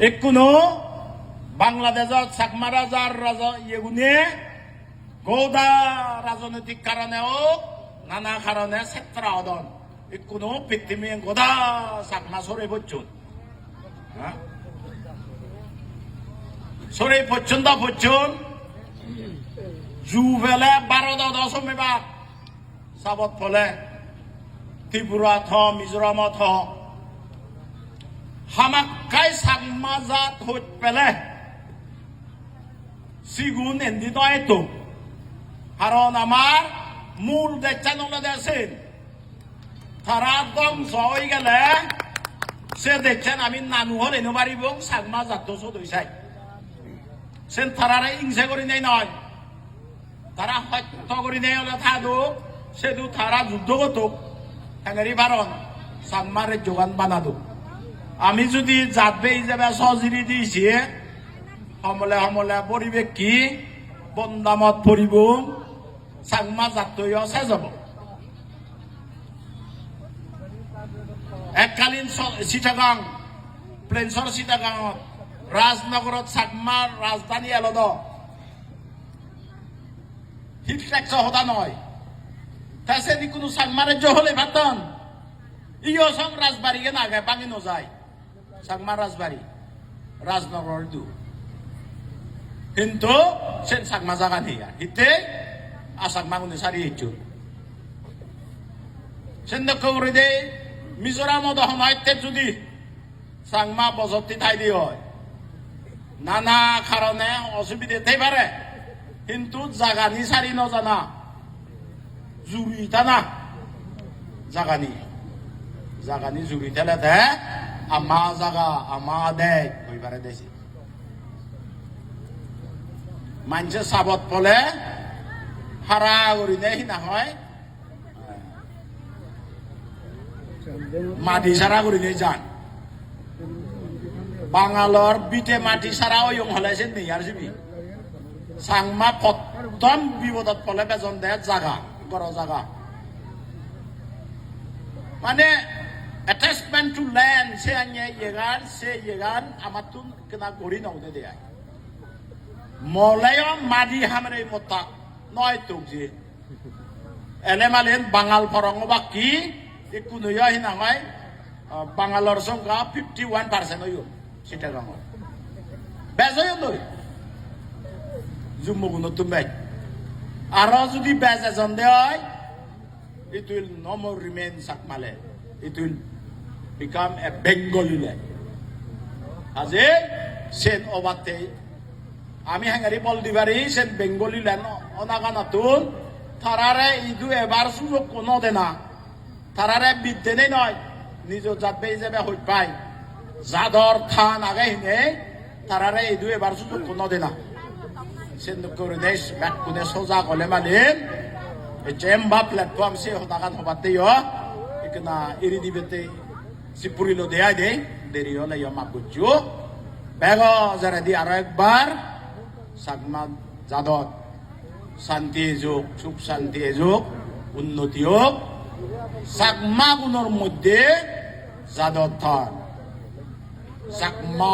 একুনো বাংলাদেশত চাকমা রাজার রাজা ইয়েগুনে গৌদা রাজনৈতিক কারণে হোক নানা কারণে ক্ষেত্রা অদন একুনো পৃথিবী গোদা চাকমা সরে পড়ছুন সরে পড়ছুন দা পড়ছুন জু ফেলে 12-10 মেবার সাবত ফলে ত্রিপুরা থ মিজোরাম থ হামাক্কাই চাকমা জাত হইত পেলে সিগুন এন্দি নয় তো কারণ আমার মূল দেখছেন দেশেন তারা ধ্বংস হয়ে গেলে সে দেখছেন আমি নানু হলে পারিব চাকমা জাত চৌধুরী চাই সে তারা হিংসা করি নেই নয় তারা হত্যা করি নেই হলে থাকো সেদু তারা যুদ্ধ করতো হ্যাঙ্গারি বারণ চাকমারে যোগান বানাদো আমি যদি জাতবে হিসাবে সহজিরি দিয়েছি সমলে সমলে পরিবেশ কি বন্দামত পরিব চাকমা জাতীয় সে যাব এককালীন চিটাগাং প্লেন্সর চিটাগাঙত রাজনগরত চাকমার রাজধানী এলদ হিট ট্যাক্স হতা নয় তাছে কোনো চাকমা রাজ্য হলে ভাতন ইয় সব রাজবাড়িকে না গায় বাঙি নযায় চাকমা রাজবাড়ি রাজনগর দু কিন্তু সে চাকমা জাগা নেই হিতে আসাকমা গুনে সারি হইছো সেন কৌরে দে মিজোরাম দহমাইতে যদি চাকমা বজতি ঠাই দি হয় নানা কারণে অসুবিধাতে পারে কিন্তু জাগানি সারি নজানা জুড়িতা না জাগানি জুড়ি তেলে দে আমা জাগা আমা দে কইবারে দেশি মানুষে সাবত পলে হারা করি নেই না হয় মাটি সারা করি নেই যান বাঙালর বিটে মাটি সারা ওই হলাইছে নেই আর জিবি চাকমা প্রথম বিপদত পলে বেজন দেয় জাগা বড় জাগা মানে অ্যাটাচমেন্ট টু ল্যান্ড সে আনিয়ে ইয়েগান সে ইয়েগান আমার তো কেনা গড়ি নৌদে দেয় মলয় মাদি হামরে মতা নয় তো যে এনে মালেন বাঙাল ফরং বাকি একু নয় হিনামাই বাঙালর সংখ্যা 51% হইল চিটাগাং বেজয় নয় জুম্মগুণ তুমি আরো যদি বেজ এজন দেয় it will no more remain Sakmale. It will become a Bengali land. Aje sen obate আমি হাঙ্গারি বল দিবারি সেন বেঙ্গলি ল্যান্ড অনাগানাতুন তারারে ইদু এবার সুযোগ কোনো দে না তারারে বিদ্যে নেই নয় নিজ যাবে যাবে হই পাই যাদর থান আগে হিনে তারারে ইদু এবার সুযোগ কোনো দে না সেন করে দেশ ব্যাক কোনে সোজা গলে মালিন চেম্বা প্ল্যাটফর্ম সে হতাগান হবাতে ইকনা ইরি দিবেতে সিপুরিলো দেয় দে দেরি হলে মাকুজু বেগ যারা দি আরো একবার চাকমা জাদত শান্তি যুগ সুখ শান্তি যুগ উন্নতি হোক চাকমা গুণের মধ্যে জাদত চাকমা